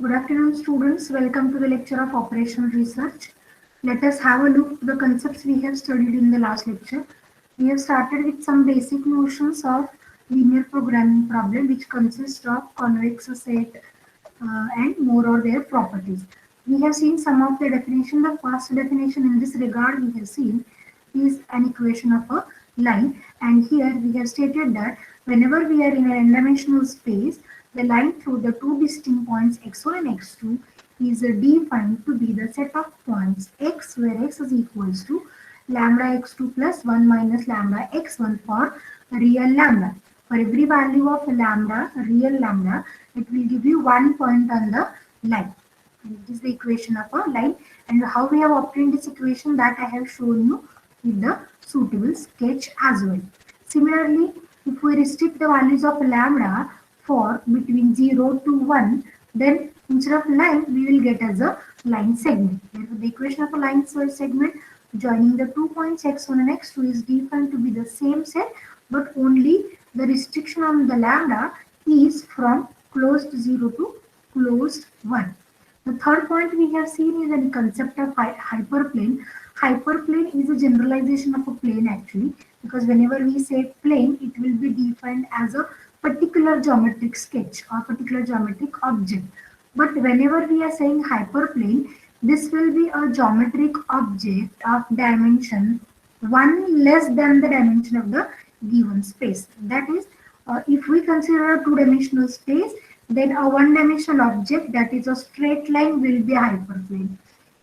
Good afternoon, students. Welcome to the lecture of operational research. Let us have a look at the concepts we have studied in the last lecture. We have started with some basic notions of linear programming problem, which consists of convex set and more or their properties. We have seen some of the definition. The first definition in this regard we have seen is an equation of a line, and here we have stated that whenever we are in an n-dimensional space, the line through the two distinct points x1 and x2 is defined to be the set of points x, where x is equals to lambda x2 plus 1 minus lambda x1 for real lambda. For every value of lambda, real lambda, it will give you 1 point on the line. And it is the equation of a line. And how we have obtained this equation, that I have shown you with the suitable sketch as well. Similarly, if we restrict the values of lambda for between 0 to 1, then instead of line, we will get as a line segment. Therefore, the equation of a line segment joining the 2 points x1 and x2 is defined to be the same set, but only the restriction on the lambda is from closed 0 to closed 1. The third point we have seen is the concept of hyperplane. Hyperplane is a generalization of a plane actually, because whenever we say plane, it will be defined as a particular geometric sketch or particular geometric object. But whenever we are saying hyperplane, this will be a geometric object of dimension 1 less than the dimension of the given space. That is, if we consider a two-dimensional space, then a one-dimensional object, that is a straight line, will be a hyperplane.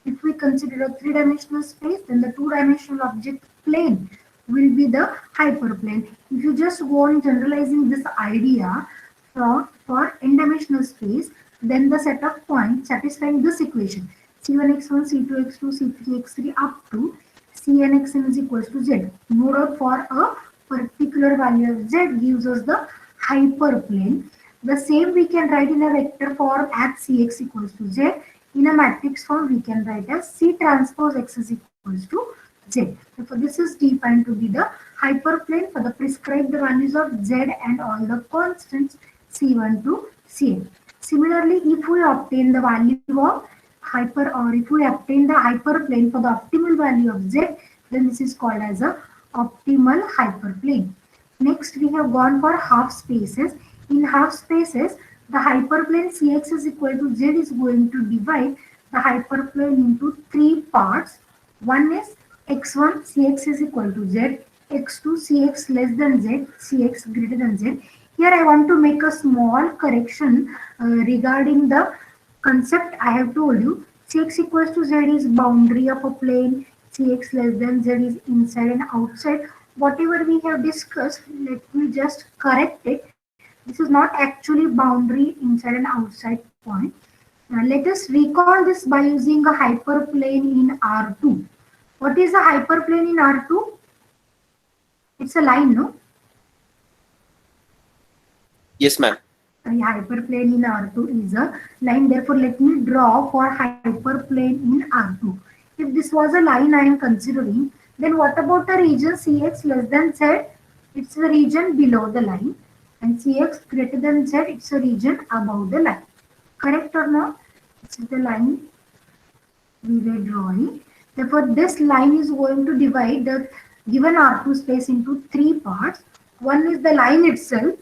If we consider a three-dimensional space, then the two-dimensional object plane will be the hyperplane. If you just go on generalizing this idea for n-dimensional space, then the set of points satisfying this equation, c1x1, c2x2, c3x3 up to cnxn is equals to z. No doubt for a particular value of z gives us the hyperplane. The same we can write in a vector form as cx equals to z. In a matrix form, we can write as c transpose x is equals to z. Therefore, this is defined to be the hyperplane for the prescribed values of z and all the constants c1 to cn. Similarly, if we obtain the value of if we obtain the hyperplane for the optimal value of z, then this is called as a optimal hyperplane. Next, we have gone for half spaces. In half spaces, the hyperplane cx is equal to z is going to divide the hyperplane into three parts. One is x1 cx is equal to z, x2 cx less than z, cx greater than z. Here I want to make a small correction regarding the concept I have told you. Cx equals to z is boundary of a plane, cx less than z is inside and outside. Whatever we have discussed, let me just correct it. This is not actually boundary inside and outside point. Now let us recall this by using a hyperplane in R2. What is a hyperplane in R2? It's a line, no? Yes, ma'am. A hyperplane in R2 is a line. Therefore, let me draw for hyperplane in R2. If this was a line I am considering, then what about the region Cx less than z? It's the region below the line. And Cx greater than z, it's a region above the line. Correct or not? This is the line we were drawing. Therefore, this line is going to divide the given R2 space into three parts. One is the line itself.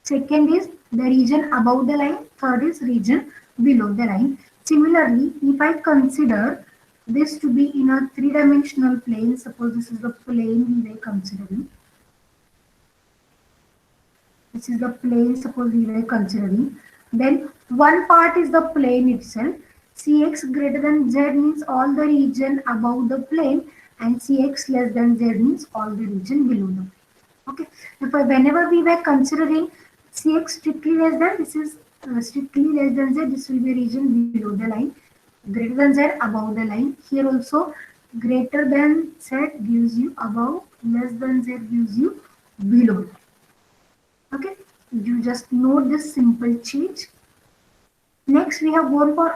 Second is the region above the line. Third is region below the line. Similarly, if I consider this to be in a three-dimensional plane, suppose this is the plane we were considering. This is the plane suppose we were considering. Then one part is the plane itself. Cx greater than z means all the region above the plane, and Cx less than z means all the region below the plane. Okay. Therefore, whenever we were considering Cx strictly less than, this is strictly less than z, this will be region below the line. Greater than z, above the line. Here also greater than z gives you above, less than z gives you below. Okay, you just note this simple change. Next, we have gone for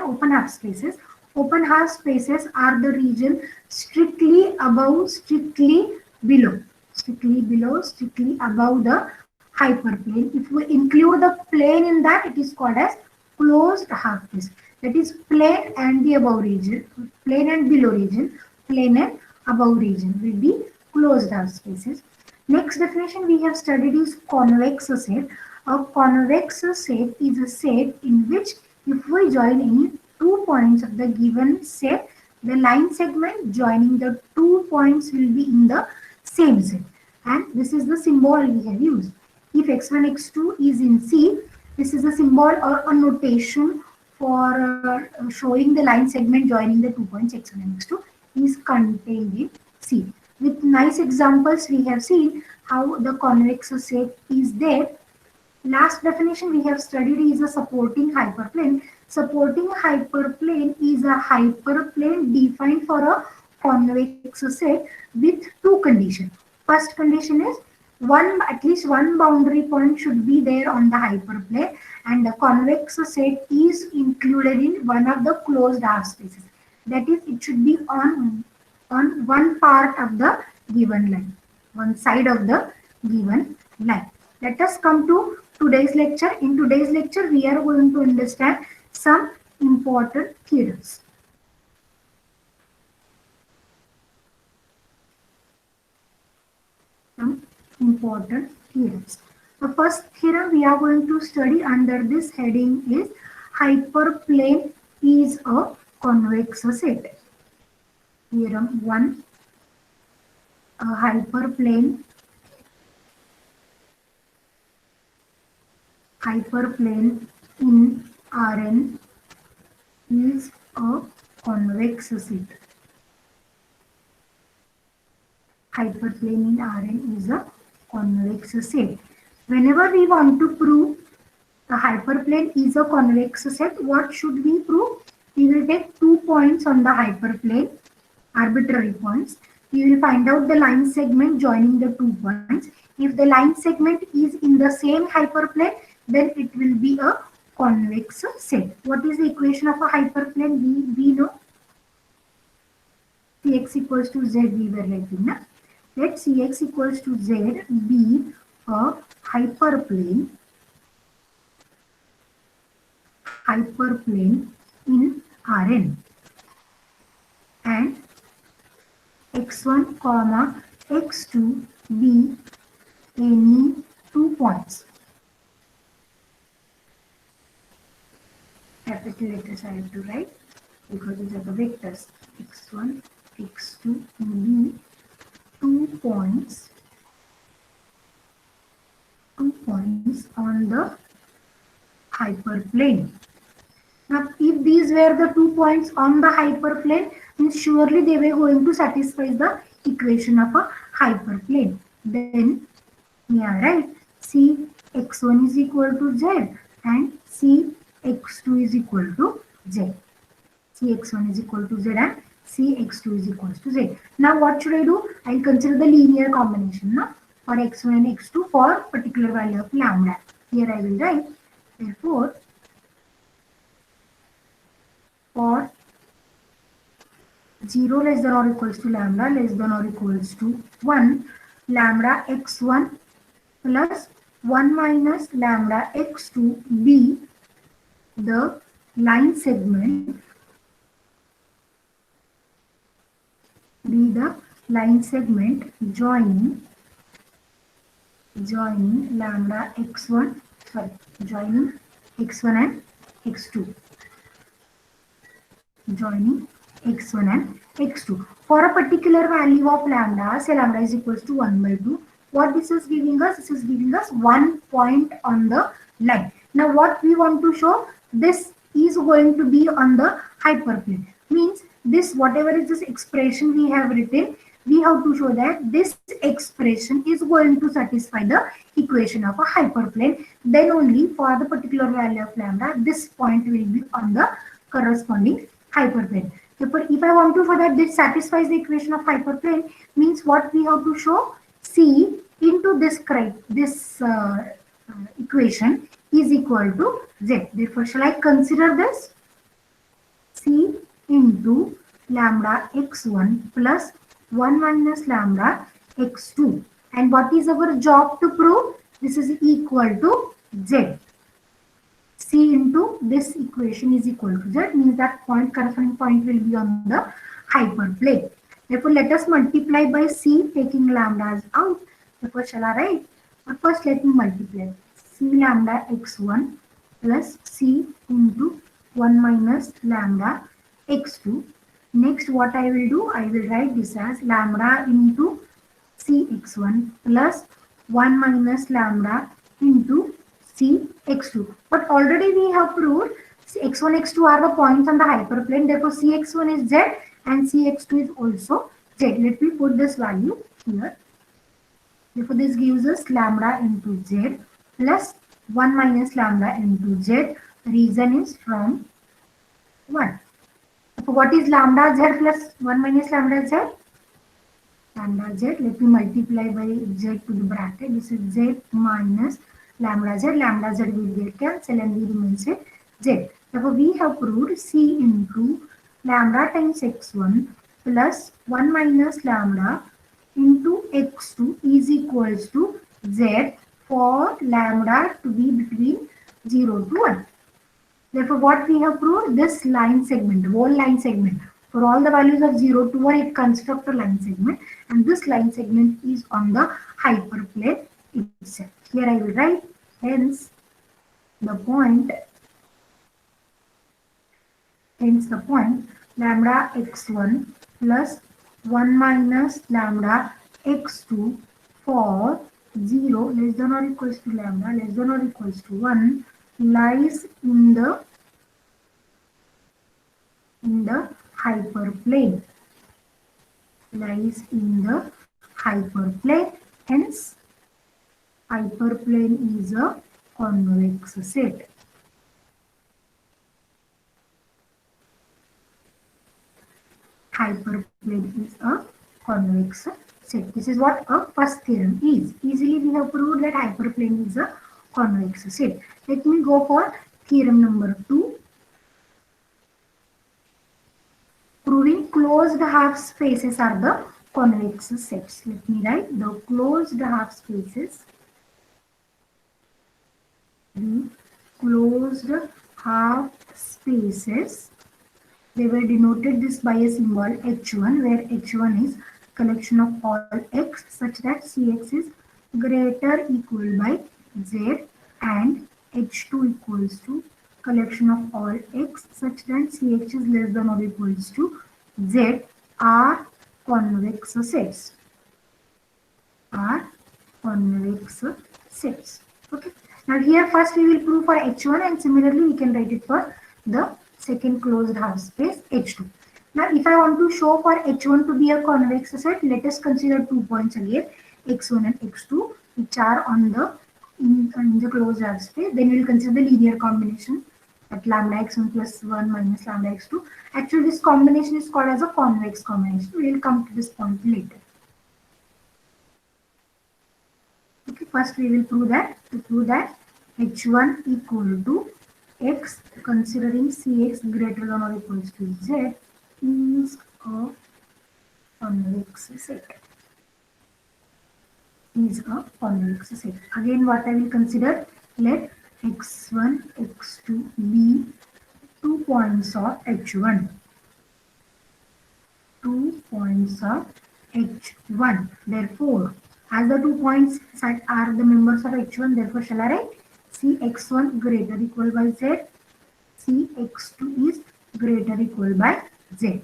open half spaces. Open half spaces are the region strictly above, strictly below, strictly below, strictly above the hyperplane. If we include the plane in that, it is called as closed half space. That is plane and the above region, plane and below region, plane and above region will be closed half spaces. Next definition we have studied is convex set. A convex set is a set in which if we join any 2 points of the given set, the line segment joining the 2 points will be in the same set. And this is the symbol we have used. If x1, x2 is in C, this is a symbol or a notation for showing the line segment joining the 2 points x1 and x2 is contained in C. With nice examples, we have seen how the convex set is there. Last definition we have studied is a supporting hyperplane. Supporting hyperplane is a hyperplane defined for a convex set with two conditions. First condition is at least one boundary point should be there on the hyperplane, and the convex set is included in one of the closed half spaces. That is, it should be on one part of the given line, one side of the given line. Let us come to today's lecture. In today's lecture, we are going to understand some important theorems. The first theorem we are going to study under this heading is hyperplane is a convex set. Theorem 1. A hyperplane in Rn is a convex set. Hyperplane in Rn is a convex set. Whenever we want to prove the hyperplane is a convex set, what should we prove? We will take 2 points on the hyperplane, arbitrary points. We will find out the line segment joining the 2 points. If the line segment is in the same hyperplane, then it will be a convex set. What is the equation of a hyperplane? We know Cx equals to z, we were writing now. Let Cx equals to z be a hyperplane in Rn, and x1 comma x2 be any 2 points. Capital letters I have to write because these are the vectors. x1, x2 be 2 points on the hyperplane. Now, if these were the 2 points on the hyperplane, then surely they were going to satisfy the equation of a hyperplane. Then we are right. C x1 is equal to z and C x2 is equal to z. C x1 is equal to z and C x2 is equal to z. Now what should I do? I will consider the linear combination now for x1 and x2 for particular value of lambda. Here I will write, therefore, for 0 less than or equals to lambda less than or equals to 1, lambda x1 plus 1 minus lambda x2 be the line segment joining lambda x1, joining x1 and x2. Joining x1 and x2 for a particular value of lambda, say lambda is equals to 1 by 2. What this is giving us? This is giving us 1 point on the line. Now what we want to show, this is going to be on the hyperplane. Means this, whatever is this expression we have written, we have to show that this expression is going to satisfy the equation of a hyperplane. Then only for the particular value of lambda, this point will be on the corresponding hyperplane. Therefore, if I want to show that this satisfies the equation of hyperplane, means what we have to show, C into this equation is equal to Z. Therefore, shall I consider this? C into lambda x1 plus 1 minus lambda x2. And what is our job to prove? This is equal to Z. C into this equation is equal to Z, means that corresponding point will be on the hyperplane. Therefore, let us multiply by C, taking lambdas out. Therefore, shall I write? But first, let me multiply. C lambda x1 plus C into 1 minus lambda x2. Next, what I will do? I will write this as lambda into Cx1 plus 1 minus lambda into Cx2. But already we have proved x1, x2 are the points on the hyperplane. Therefore, Cx1 is z and Cx2 is also z. Let me put this value here. Therefore, this gives us lambda into z plus 1 minus lambda into z. The reason is from 1. So, what is lambda z plus 1 minus lambda z? Lambda z, let me multiply by z to the bracket. This is z minus lambda z. Lambda z will get cancelled and we remains with z. Therefore, we have proved C into lambda times x1 plus 1 minus lambda into x2 is equals to z for lambda to be between 0 to 1. Therefore, what we have proved, this line segment, whole line segment, for all the values of 0 to 1, it constructs a line segment, and this line segment is on the hyperplane itself. Here I will write, hence the point lambda x1 plus 1 minus lambda x2 for 0 less than or equals to lambda less than or equals to 1 lies in the hyperplane. Hence hyperplane is a convex set. Hyperplane is a convex set. This is what a first theorem is. Easily we have proved that hyperplane is a convex set. Let me go for theorem number 2. Proving closed half spaces are the convex sets. Let me write the closed half spaces. They were denoted this by a symbol H1, where H1 is collection of all x such that Cx is greater equal by z, and H2 equals to collection of all x such that Cx is less than or equals to z are convex sets. Okay. Now here first we will prove for H1, and similarly we can write it for the second closed half space H2. Now if I want to show for H1 to be a convex set, let us consider 2 points again, x1 and x2, which are on the in the closed half space. Then we will consider the linear combination at lambda x1 plus 1 minus lambda x2. Actually this combination is called as a convex combination. We will come to this point later. Okay, first we will prove that. To prove that H1 equal to x considering Cx greater than or equals to z is a convex set. Again, what I will consider, let x1, x2 be 2 points of H1. 2 points of H1. Therefore, as the 2 points are the members of H1, therefore shall I write Cx1 greater equal by z, Cx2 is greater equal by z.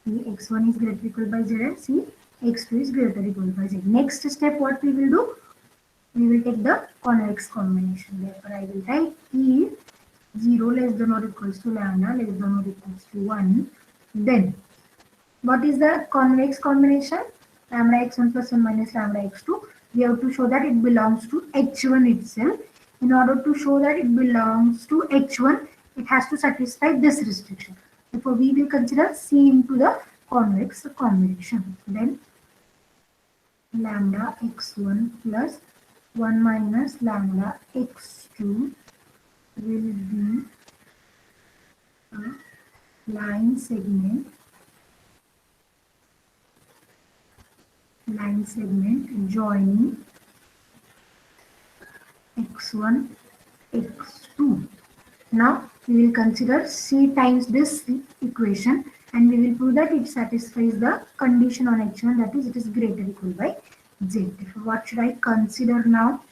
Cx1 is greater equal by z and Cx2 is greater equal by z. Next step, what we will do? We will take the convex combination. Therefore, I will write if 0 less than or equals to lambda less than or equals to 1, then what is the convex combination? Lambda x1 plus 1 minus lambda x2. We have to show that it belongs to H1 itself. In order to show that it belongs to H1, it has to satisfy this restriction. Therefore, we will consider C into the convex combination. Then lambda x1 plus 1 minus lambda x2 will be a line segment joining x1 x2. Now we will consider C times this equation and we will prove that it satisfies the condition on h1, that is it is greater or equal by z. Therefore, what should I consider now?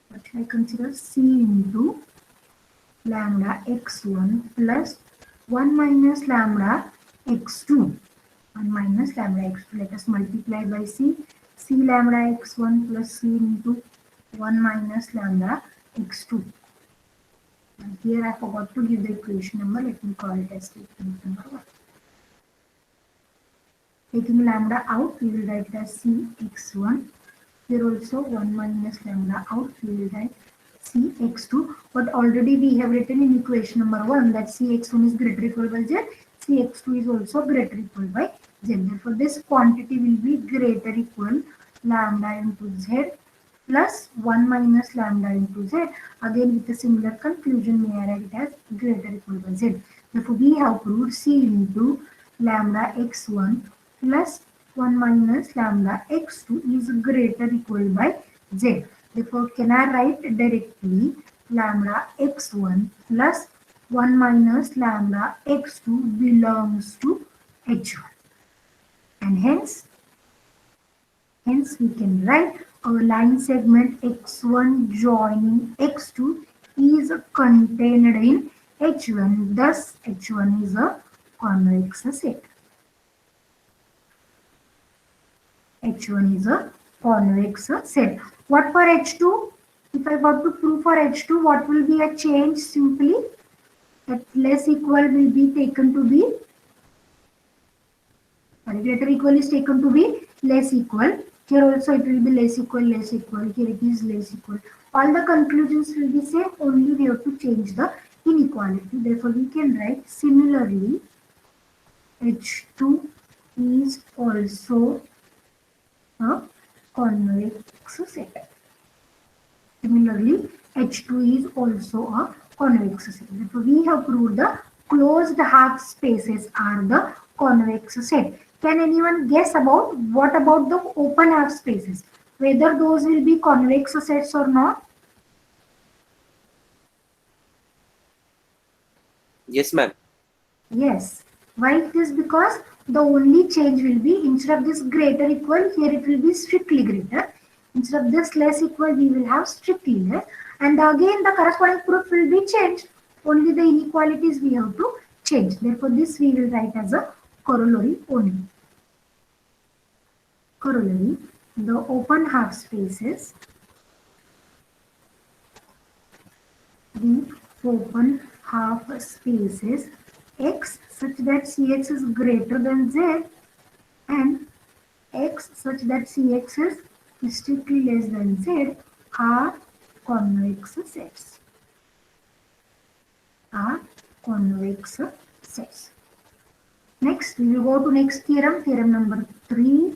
What should I consider? C into lambda x1 plus 1 minus lambda x2. 1 minus lambda x2. Let us multiply by c. C lambda x1 plus c into 1 minus lambda x2. And here I forgot to give the equation number. Let me call it as statement number 1. Taking lambda out, we will write it as cx1. Here also 1 minus lambda out, we will write cx2. But already we have written in equation number 1 that cx1 is greater or equal by z. Cx2 is also greater or equal by z. Therefore, this quantity will be greater or equal lambda into z plus 1 minus lambda into z. Again with a similar conclusion, may I write it as greater or equal by z. Therefore, we have proved c into lambda x1 plus 1 minus lambda x2 is greater or equal by z. Therefore, can I write directly lambda x1 plus 1 minus lambda x2 belongs to h1, and hence we can write our line segment x1 joining x2 is contained in h1, thus h1 is a convex set. h1 is a convex set. What for h2? If I got to prove for h2, what will be a change? Simply that less equal will be taken to be, greater equal is taken to be less equal. Here also it will be less equal, less equal. Here it is less equal. All the conclusions will be same, only we have to change the inequality. Therefore, we can write similarly h2 is also a convex set. Similarly, H2 is also a convex set. Therefore, we have proved the closed half spaces are the convex set. Can anyone guess about what about the open half spaces? Whether those will be convex sets or not? Yes, ma'am. Yes. Why it is? Because the only change will be instead of this greater equal, here it will be strictly greater. Instead of this less equal, we will have strictly less. And again, the corresponding proof will be changed. Only the inequalities we have to change. Therefore, this we will write as a corollary only. Corollary, the open half spaces, x such that cx is greater than z and x such that cx is strictly less than z are convex sets. Next, we will go to next theorem, theorem number 3.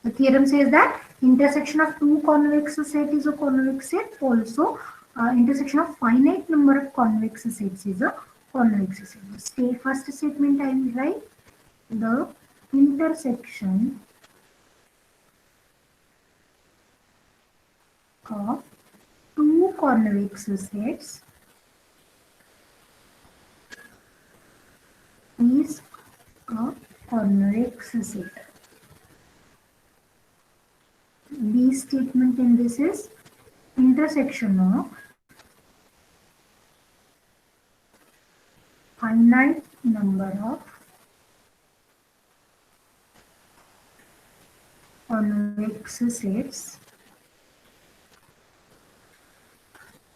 The theorem says that intersection of two convex set is a convex set. Also, intersection of finite number of convex sets is a convex set. First statement I will write the intersection of two convex sets is a convex set. B statement in this is intersection of finite number of convex sets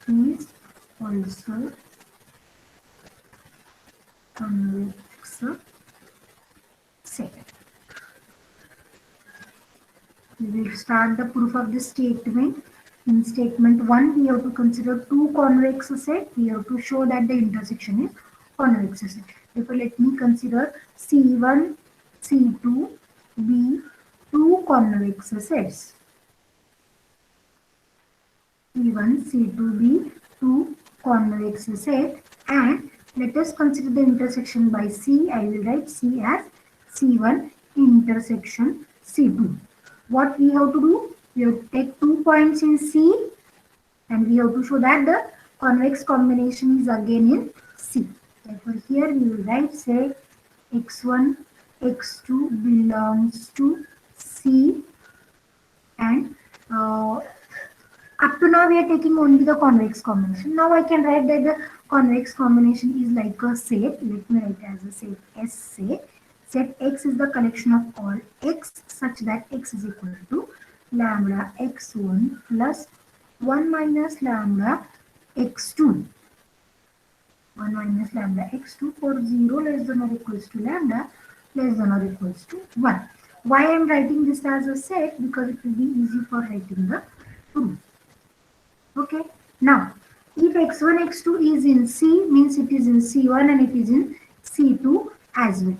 is also convex set. We will start the proof of this statement. In statement 1, we have to consider two convex sets. We have to show that the intersection is convex set. Therefore, let me consider C1, C2, B, two convex sets. C1, C2, B, two convex set, and let us consider the intersection by C. I will write C as C1 intersection C2. What we have to do? We have to take 2 points in C and we have to show that the convex combination is again in C. Therefore, here we will write say x1, x2 belongs to C, and up to now we are taking only the convex combination. Now I can write that the convex combination is like a set. Let me write as a set S set. Set X is the collection of all x such that x is equal to lambda x1 plus 1 minus lambda x2. 1 minus lambda x2 for 0 less than or equals to lambda less than or equals to 1. Why I am writing this as a set? Because it will be easy for writing the proof. Okay. Now, if x1, x2 is in C, means it is in C1 and it is in C2 as well.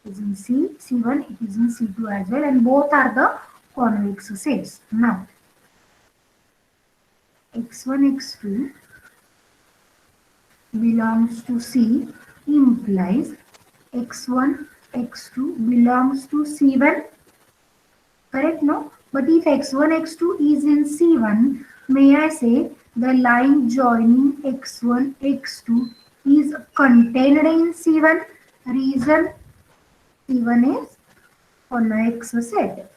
It is in C1, it is in C2 as well, and both are the convex sets. Now, x1, x2 belongs to C implies x1, x2 belongs to C1. Correct? No? But if x1, x2 is in C1, may I say the line joining x1, x2 is contained in C1. Reason C1 is convex set.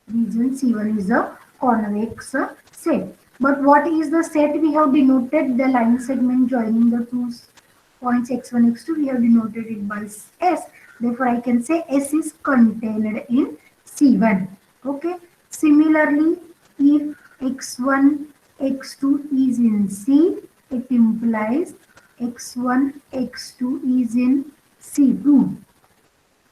Reason C1 is a convex set. But what is the set? We have denoted the line segment joining the two points x1, x2. We have denoted it by S. Therefore, I can say S is contained in C1. Okay. Similarly, if x1, x2 is in C, it implies x1, x2 is in C2.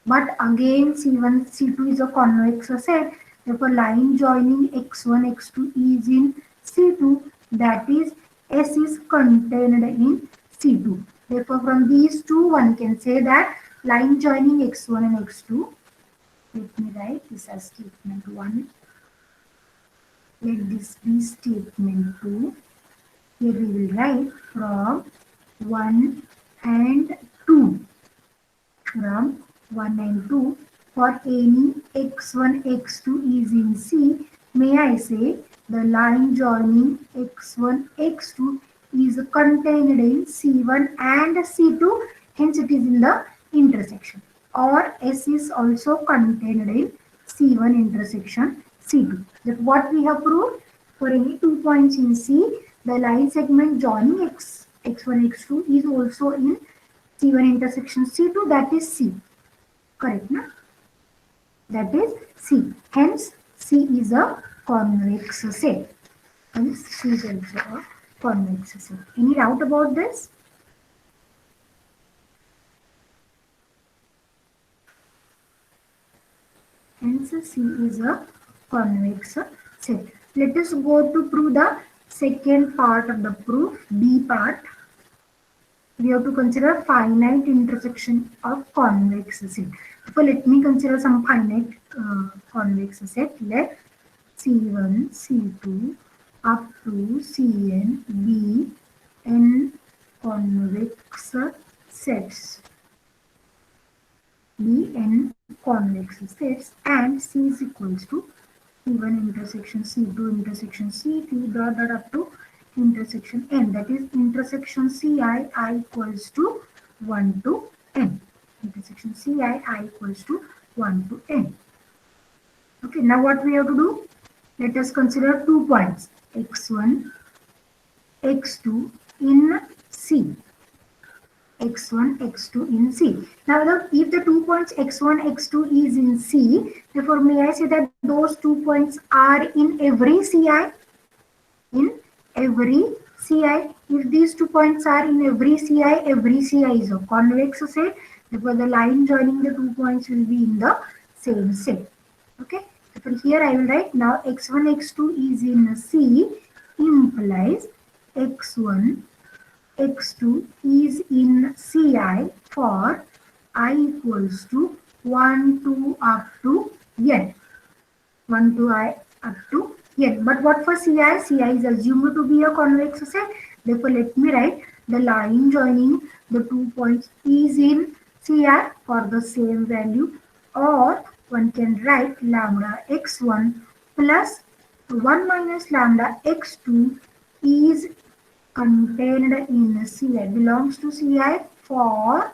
But again, C1, C2 is a convex set. Therefore, line joining x1, x2 is in C2. That is, S is contained in C2. Therefore, from these two, one can say that line joining x1 and x2. Let me write this as statement 1. Let this be statement 2. Here we will write from 1 and 2. From 1 and 2, for any x1, x2 is in C, may I say the line joining x1, x2 is contained in C1 and C2, hence it is in the intersection. Or S is also contained in C1 intersection C2. That what we have proved, for any 2 points in C, the line segment joining x1, x2 is also in C1 intersection C2, that is C. Correct, na? That is C. Hence, C is a convex set. Hence, C is also a convex set. Any doubt about this? Hence, C is a convex set. Let us go to prove the second part of the proof, B part. We have to consider finite intersection of convex set. So let me consider some finite convex set. Let C1, C2 up to Cn be n convex sets. Be n convex sets, and C is equals to C1 intersection C2 intersection C2 dot dot up to intersection n, that is intersection Ci I equals to 1 to n. Intersection Ci I equals to 1 to n. Okay, now what we have to do? Let us consider 2 points x1, x2 in C. x1, x2 in C. Now, if the 2 points x1, x2 is in C, therefore may I say that those 2 points are in every Ci? In every Ci. If these 2 points are in every Ci is a convex set. Therefore, the line joining the 2 points will be in the same set. Okay. Therefore, here I will write now x1, x2 is in C implies x1, x2 is in Ci for I equals to 1 to up to n. 1 to I up to n. But what for Ci? Ci is assumed to be a convex set. Therefore, let me write the line joining the 2 points is in Ci for the same value, or one can write lambda x1 plus 1 minus lambda x2 is contained in Ci, belongs to Ci for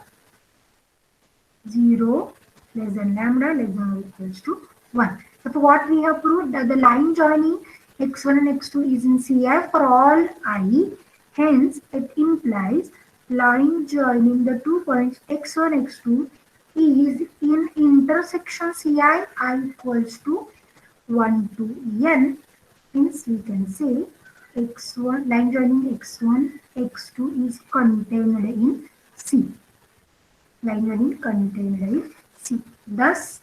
0 less than lambda less than or equals to 1. So for what we have proved that the line joining x1 and x2 is in Ci for all I, hence it implies line joining the 2 points x1 x2 is in intersection Ci I equals to 1 to n. Hence we can say x1 line joining x1 x2 is contained in C. Line joining contained in C. Thus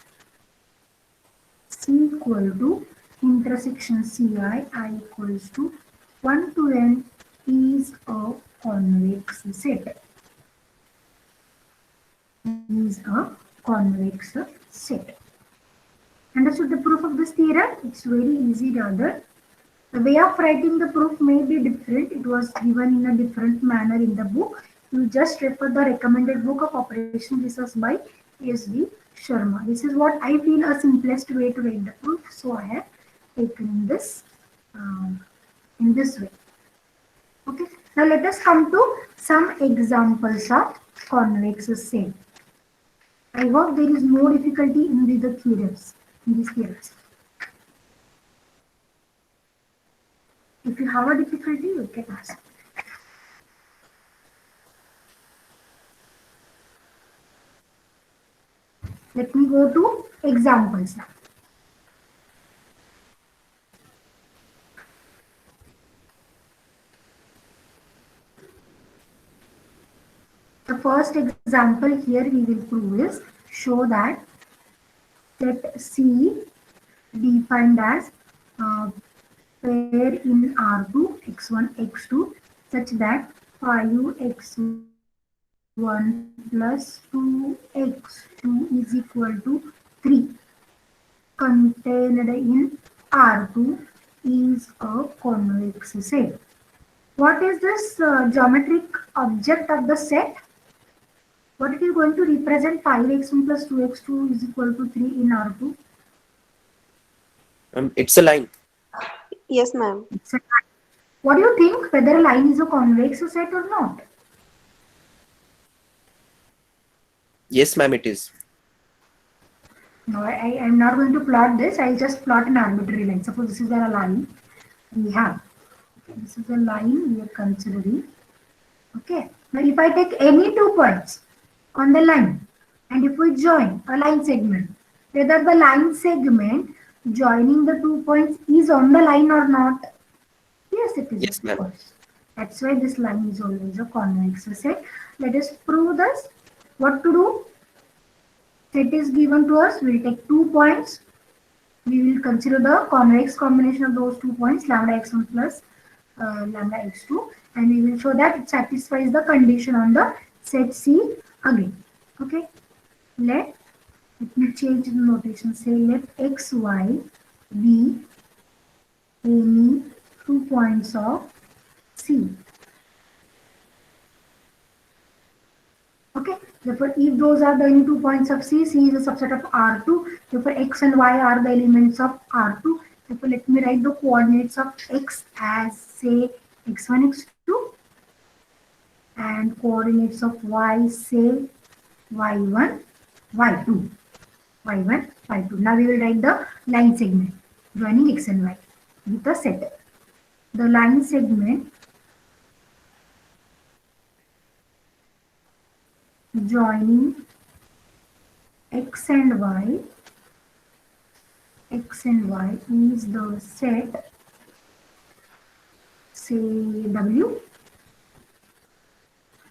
C equal to intersection Ci I equals to 1 to n is a convex set. Is a convex set. Understood the proof of this theorem? It's very easy rather. The way of writing the proof may be different. It was given in a different manner in the book. You just refer the recommended book of operation research by S.D. Sharma. This is what I feel a simplest way to write the proof. So I have taken this in this way. Okay. Now let us come to some examples of convex set. I hope there is no difficulty in the theorems. In these theorems. If you have a difficulty, you can ask. Let me go to examples now. The first example here we will prove is show that set C defined as pair in R2 x1 x2 such that 5x1 plus 2x2 is equal to 3 contained in R2 is a convex set. What is this geometric object of the set? What it is going to represent 5x1 plus 2x2 is equal to 3 in R2? It's a line. Yes, ma'am. What do you think? Whether a line is a convex set or not? Yes, ma'am, it is. No, I am not going to plot this. I'll just plot an arbitrary line. Suppose this is a line we have. Okay, this is a line we are considering. Okay. Now if I take any 2 points on the line and if we join a line segment, whether the line segment joining the 2 points is on the line or not? Yes, it is, Yes, of ma'am. course. That's why this line is always a convex set. Let us prove this. What to do? Set is given to us. We'll take 2 points. We will consider the convex combination of those 2 points, lambda x1 plus lambda x2, and we will show that it satisfies the condition on the set C again. Okay. Let me change the notation. Say let xy be any 2 points of C. Okay, therefore if those are the any 2 points of C, C is a subset of R2, therefore x and y are the elements of R2. Therefore let me write the coordinates of x as say x1, x2 and coordinates of y say y1, y2, y1, y2. Now we will write the line segment joining x and y with a set. The line segment joining x and y is the set say W,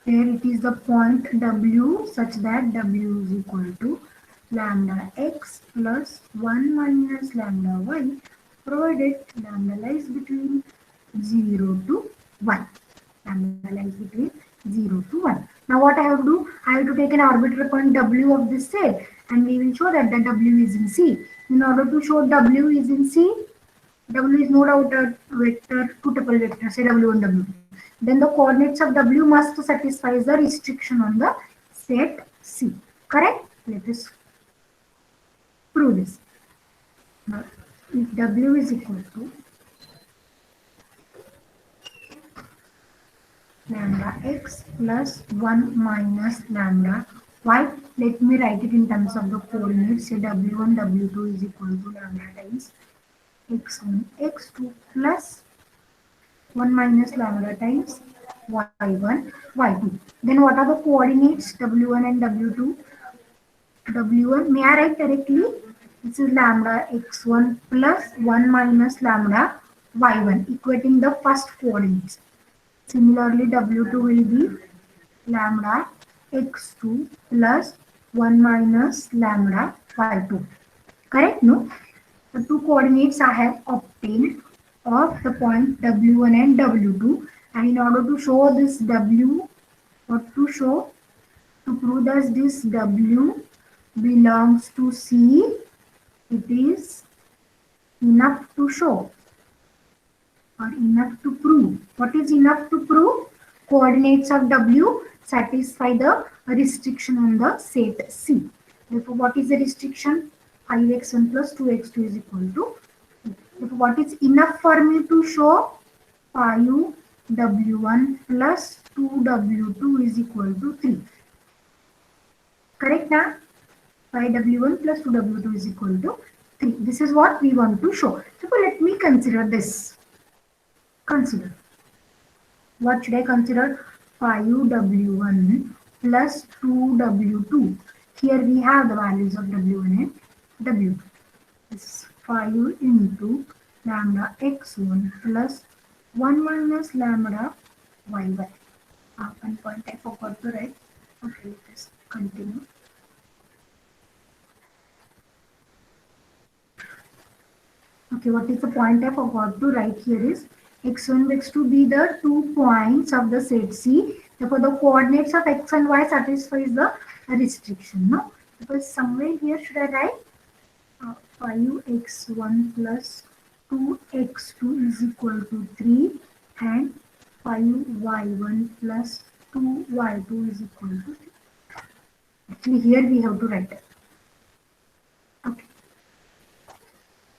where it is the point W such that W is equal to lambda x plus 1 minus lambda y, provided lambda lies between 0 to 1. Lambda lies between 0 to 1. Now what I have to do? I have to take an arbitrary point W of this set and we will show that the W is in C. In order to show W is in C, W is no doubt a vector, two-tuple vector, say W1, W2. Then the coordinates of W must satisfy the restriction on the set C. Correct? Let us prove this. Now, if W is equal to lambda x plus 1 minus lambda y. Let me write it in terms of the coordinates. Say w1, w2 is equal to lambda times x1, x2 plus 1 minus lambda times y1, y2. Then what are the coordinates w1 and w2? w1, may I write directly? This is lambda x1 plus 1 minus lambda y1, equating the first coordinates. Similarly, w2 will be lambda x2 plus 1 minus lambda y2. Correct? No? The two coordinates I have obtained of the point w1 and w2, and in order to show this w, what to show? To prove that this w belongs to C, it is enough to show or enough to prove. What is enough to prove? Coordinates of W satisfy the restriction on the set C. Therefore, what is the restriction? 5x1 plus 2x2 is equal to 2. Therefore, what is enough for me to show? 5w1 plus 2w2 is equal to 3. Correct now? 5w1 plus 2w2 is equal to 3. This is what we want to show. So let me consider this. Consider. What should I consider? 5w1 plus 2w2. Here we have the values of w1 and w2. This is 5 into lambda x1 plus 1 minus lambda y1. One point I forgot to write. Okay, let us continue. Okay, what is the point I forgot to write here is x1 and x2 be the 2 points of the set C. Therefore, the coordinates of x and y satisfies the restriction. No, because somewhere here should I write 5x1 plus 2x2 is equal to 3 and 5y1 plus 2y2 is equal to 3. Actually, here we have to write it. Okay.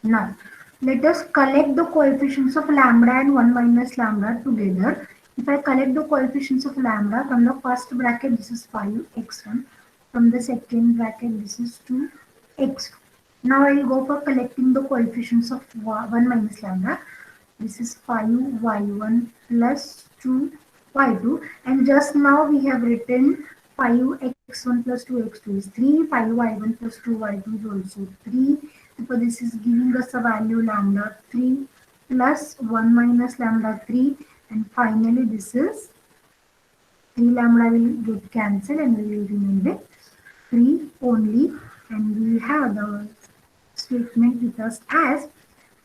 Now, let us collect the coefficients of lambda and 1 minus lambda together. If I collect the coefficients of lambda, from the first bracket this is 5x1, from the second bracket this is 2x2. Now I will go for collecting the coefficients of 1 minus lambda. This is 5y1 plus 2y2, and just now we have written 5x1 plus 2x2 is 3, 5y1 plus 2y2 is also 3. So this is giving us a value lambda 3 plus 1 minus lambda 3, and finally this is 3 lambda will get cancelled and we will remain with 3 only, and we have the statement with us as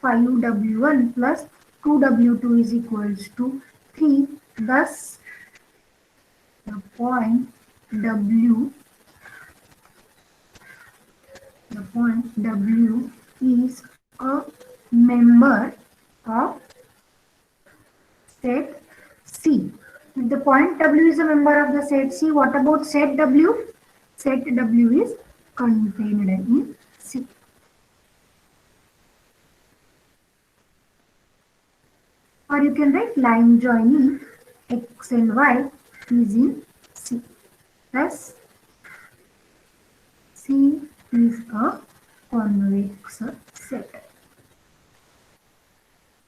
5w1 plus 2w2 is equals to 3. Thus, the point W is a member of set C. If the point W is a member of the set C, what about set W? Set W is contained in C. Or you can write line joining X and Y is in C. Thus, C is a convex set.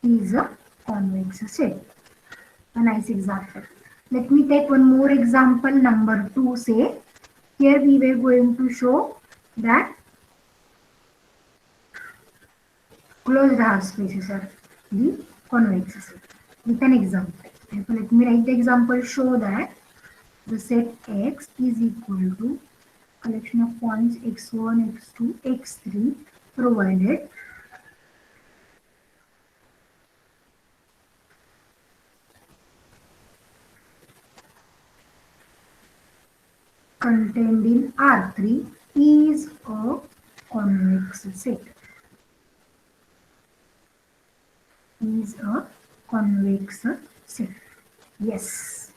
Is a convex set. A nice example. Let me take one more example, number 2. Say, here we were going to show that closed half spaces are the convex set. With an example. Therefore, let me write the example. Show that the set X is equal to collection of points x1, x2, x3 provided contained in R3 is a convex set. Is a convex set. Yes.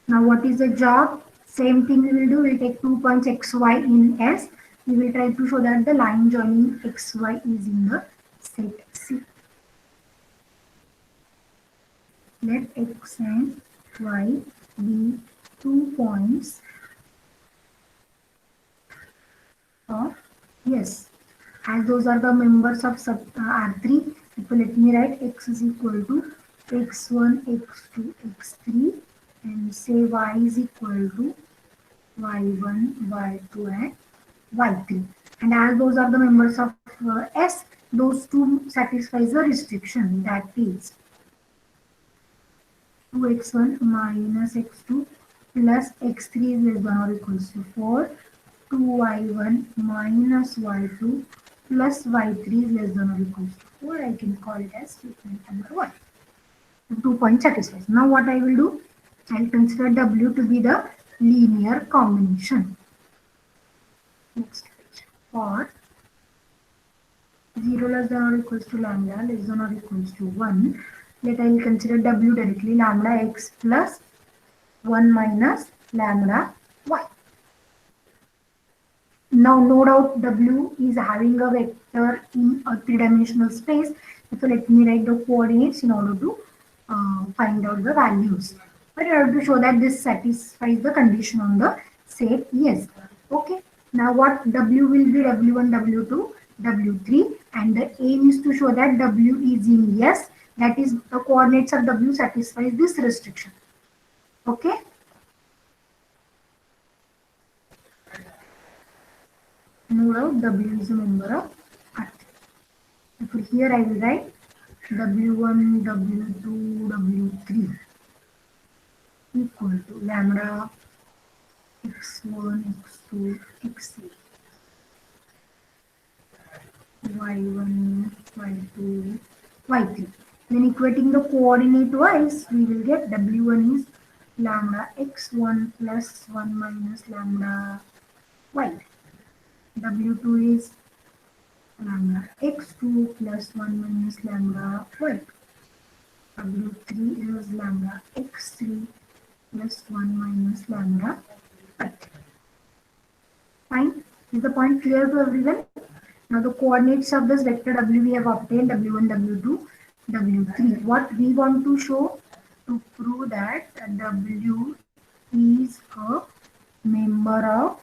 Now what is the job? Same thing we will do. We'll take 2 points xy in S. We will try to show that the line joining xy is in the set C. Let x and Y be 2 points of yes. As those are the members of sub R3, so let me write x is equal to x1, x2, x3, and say y is equal to y1, y2, and y3. And as those are the members of S, those two satisfies the restriction, that is 2x1 minus x2 plus x3 is less than or equals to 4, 2y1 minus y2 plus y3 is less than or equals to 4. I can call it as statement number 1. 2 point satisfies. Now what I will do, I will consider W to be the linear combination. Next page. For 0 less than or equals to lambda less than or equals to 1, let I will consider W directly, lambda x plus 1 minus lambda y. Now no doubt W is having a vector in a three-dimensional space. So let me write the coordinates in order to find out the values. But I have to show that this satisfies the condition on the set yes. Okay. Now what W will be W1, W2, W3, and the aim is to show that W is in yes. That is the coordinates of W satisfies this restriction. Okay. No doubt W is a member of Earth. Therefore, here I will write W1, W2, W3 equal to lambda x1, x2, x3, y1, y2, y3. Then equating the coordinate wise, we will get W1 is lambda x1 plus 1 minus lambda y. W2 is lambda x2 plus 1 minus lambda y. W3 is lambda x3 plus 1 minus lambda y. Fine. Is the point clear to everyone? Now the coordinates of this vector W we have obtained W1, W2, W3. What we want to show to prove that W is a member of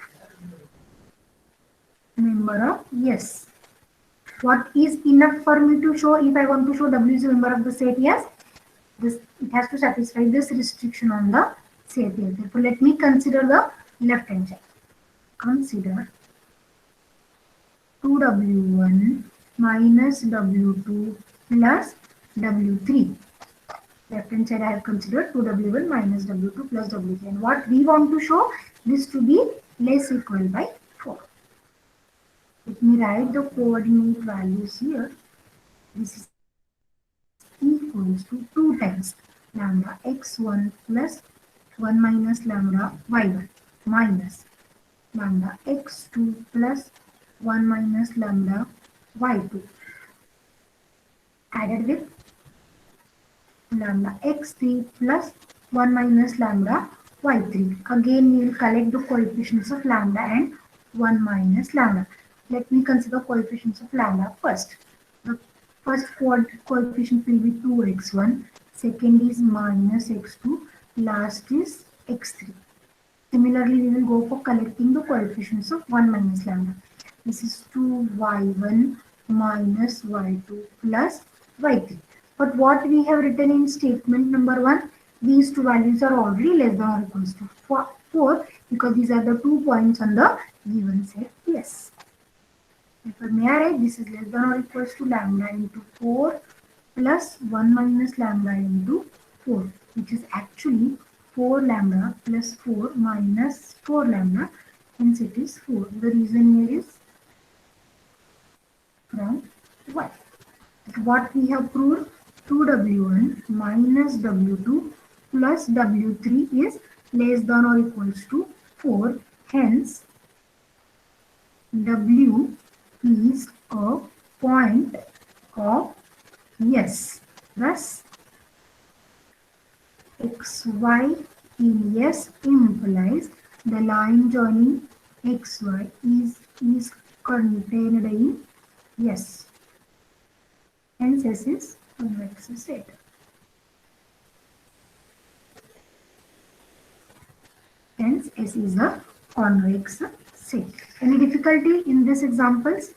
yes. What is enough for me to show if I want to show W is a member of the set yes? This it has to satisfy this restriction on the set yes. Therefore, let me consider the left hand side. Consider 2W1 minus W2 plus W3. Left hand side I have considered 2W1 minus W2 plus W3. And what we want to show this to be less equal by 4. Let me write the coordinate values here. This is equals to 2 times lambda x1 plus 1 minus lambda y1 minus lambda x2 plus 1 minus lambda y2 added with lambda x3 plus 1 minus lambda y3. Again we will collect the coefficients of lambda and 1 minus lambda. Let me consider coefficients of lambda first. The first coefficient will be 2x1, second is minus x2, last is x3. Similarly, we will go for collecting the coefficients of 1 minus lambda. This is 2y1 minus y2 plus y3. But what we have written in statement number 1, these two values are already less than or equals to 4 because these are the 2 points on the given set yes. Therefore, may I write this is less than or equals to lambda into 4 plus 1 minus lambda into 4, which is actually 4 lambda plus 4 minus 4 lambda, hence it is 4. The reason here is from y. What we have proved, 2W1 minus W2 plus W3 is less than or equals to 4, hence W is a point of yes. Thus, xy in yes implies the line joining xy is contained in yes. Hence, S is convex set. Hence, S is a convex set. Any difficulty in these examples?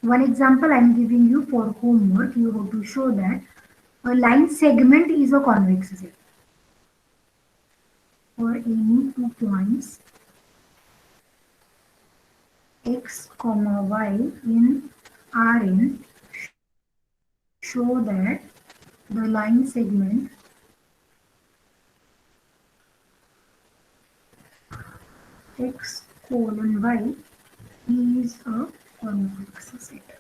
One example I am giving you for homework. You have to show that a line segment is a convex set. For any 2 points x comma y in Rn, show that the line segment x colon y is a convex set.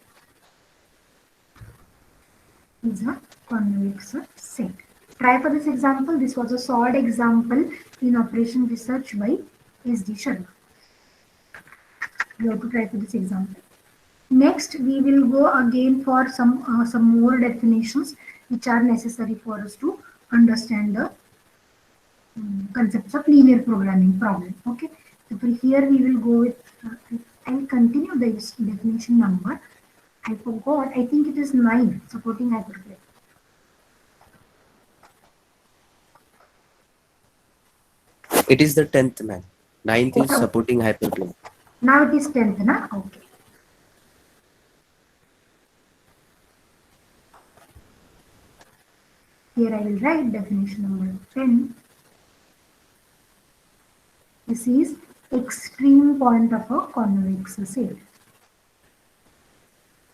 Is a convex set. Try for this example. This was a solved example in operation research by S.D. Sharma. You have to try for this example. Next, we will go again for some more definitions which are necessary for us to understand the concepts of linear programming problem. Okay. So for here we will go with. I will continue the definition number. I forgot. I think it is 9. Supporting hyperplane. It is the 10th, man. 9th is Okay. supporting hyperplane. Now it is 10th, na? Okay. Here I will write definition number 10. This is extreme point of a convex set.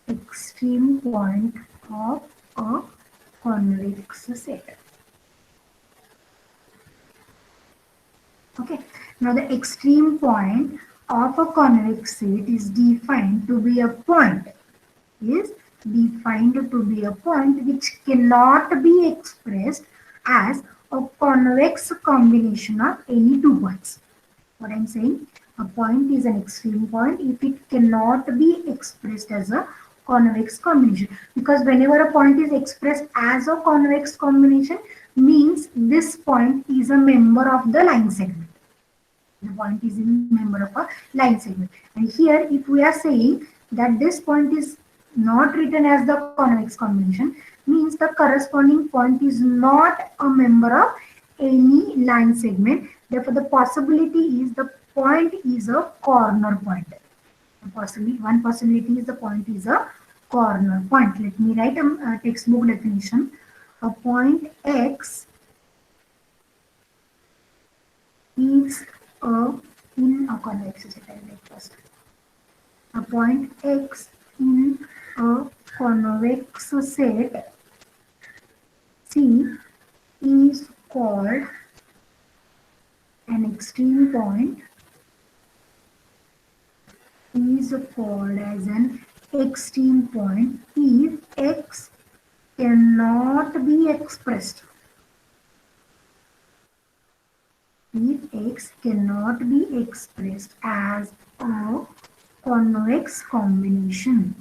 Extreme point of a convex set. Okay. Now the extreme point of a convex set is defined to be a point. Is defined to be a point which cannot be expressed as a convex combination of any 2 points. What I am saying, a point is an extreme point if it cannot be expressed as a convex combination, because whenever a point is expressed as a convex combination means this point is a member of the line segment. The point is a member of a line segment, and here if we are saying that this point is not written as the convex combination, means the corresponding point is not a member of any line segment. Therefore, the possibility is the point is a corner point. One possibility is the point is a corner point. Let me write a textbook definition. A point X is in a convex set. A point X in a convex set C is called an extreme point, is called as an extreme point if X cannot be expressed. If X cannot be expressed as a convex combination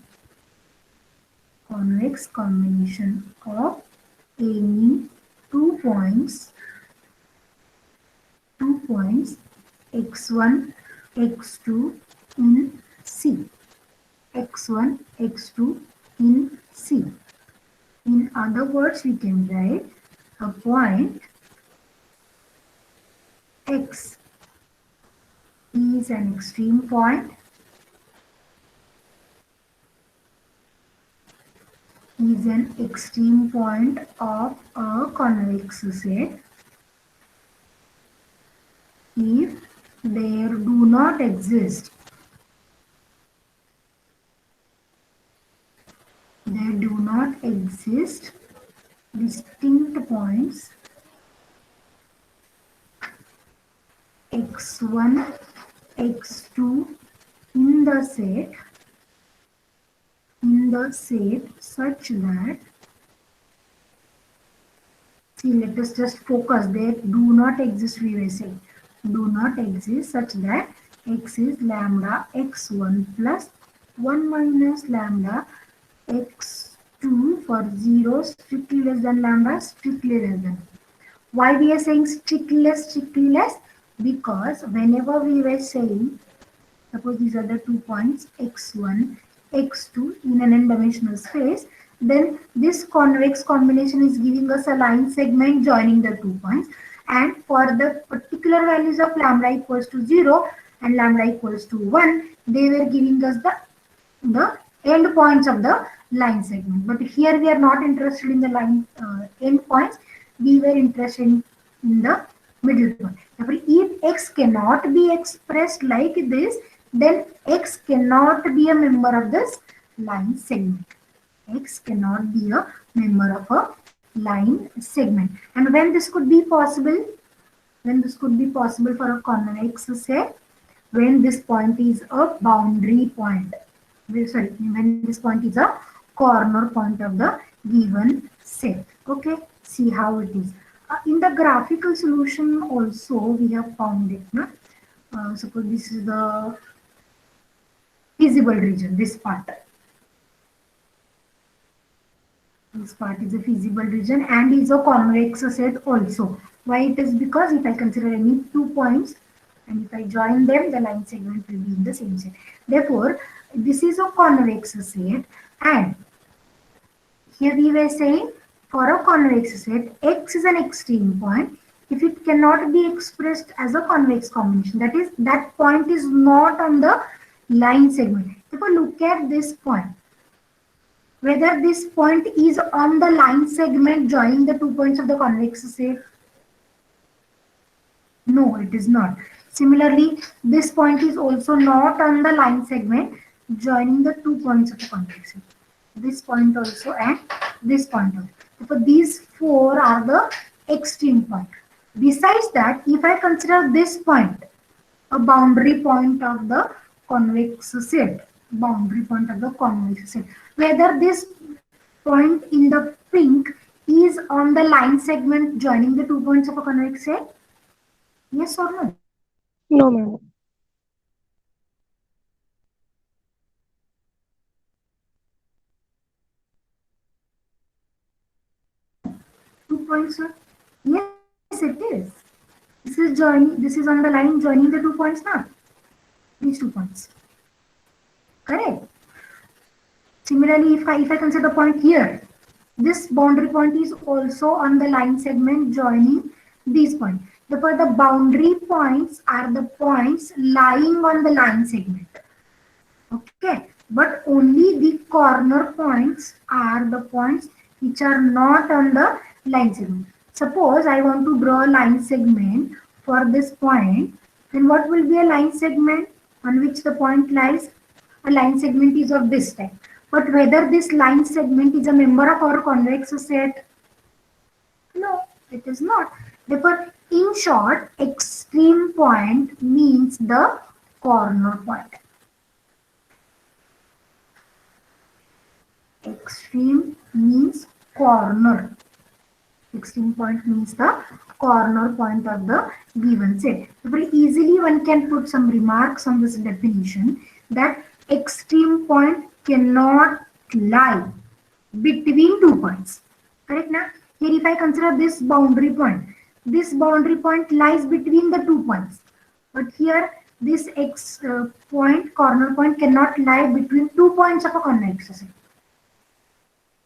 of any 2 points x1, x2 in C. x1, x2 in C. In other words, we can write a point X is an extreme point, of a convex set if there do not exist distinct points x1, x2 in the set such that, see, let us just focus, there do not exist, we will say do not exist such that x is lambda x1 plus 1 minus lambda x2 for 0 strictly less than lambda strictly less than. Why we are saying strictly less? Because whenever we were saying, suppose these are the 2 points x1, x2 in an n-dimensional space, then this convex combination is giving us a line segment joining the 2 points, and for the particular values of lambda equals to 0 and lambda equals to 1, they were giving us the end points of the line segment. But here we are not interested in the line end points, we were interested in the middle point. Therefore, if x cannot be expressed like this, then x cannot be a member of this line segment. X cannot be a member of a line segment. And when this could be possible? When this could be possible for a convex set? When this point is a boundary point. Sorry, when this point is a corner point of the given set. Okay, see how it is. In the graphical solution also we have found it. No? Suppose this is the feasible region, this part. This part is a feasible region and is a convex set also. Why it is? Because if I consider any 2 points and if I join them, the line segment will be in the same set. Therefore, this is a convex set, and here we were saying for a convex set, x is an extreme point. If it cannot be expressed as a convex combination, that is, that point is not on the line segment. Therefore, look at this point. Whether this point is on the line segment joining the 2 points of the convex set. No, it is not. Similarly, this point is also not on the line segment joining the 2 points of the convex set. This point also and this point also. So these 4 are the extreme point. Besides that, if I consider this point a boundary point of the convex set, whether this point in the pink is on the line segment joining the 2 points of a convex set? Yes or no? No, ma'am. No. 2 points, sir? Yes, it is. This is on the line joining the 2 points now. These 2 points. Correct. Similarly, if I consider the point here, this boundary point is also on the line segment joining these points. Therefore, the boundary points are the points lying on the line segment. Okay, but only the corner points are the points which are not on the line segment. Suppose I want to draw a line segment for this point, then what will be a line segment on which the point lies? A line segment is of this type. But whether this line segment is a member of our convex set? No, it is not. Therefore, in short, extreme point means the corner point. Extreme means corner. Extreme point means the corner point of the given set. Very easily one can put some remarks on this definition that extreme point cannot lie between 2 points. Correct now? Here if I consider this boundary point lies between the 2 points. But here this corner point cannot lie between 2 points of a convex set.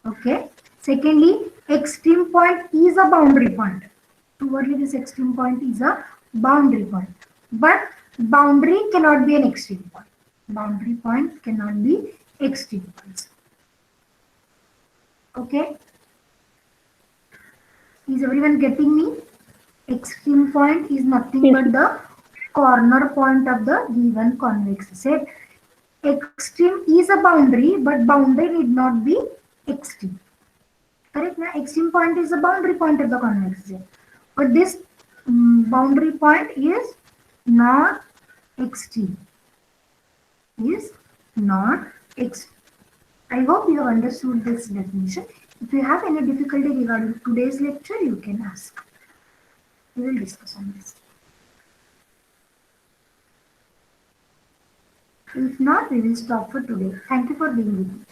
Okay. Secondly, extreme point is a boundary point. Towards this extreme point is a boundary point. But boundary cannot be an extreme point. Boundary point cannot be extreme points. Okay. Is everyone getting me? Extreme point is nothing but the corner point of the given convex set. Extreme is a boundary, but boundary need not be extreme. Correct? Now, extreme point is the boundary point of the convex set. But this boundary point is not extreme. Is not extreme. I hope you have understood this definition. If you have any difficulty regarding today's lecture, you can ask. We will discuss on this. If not, we will stop for today. Thank you for being with me.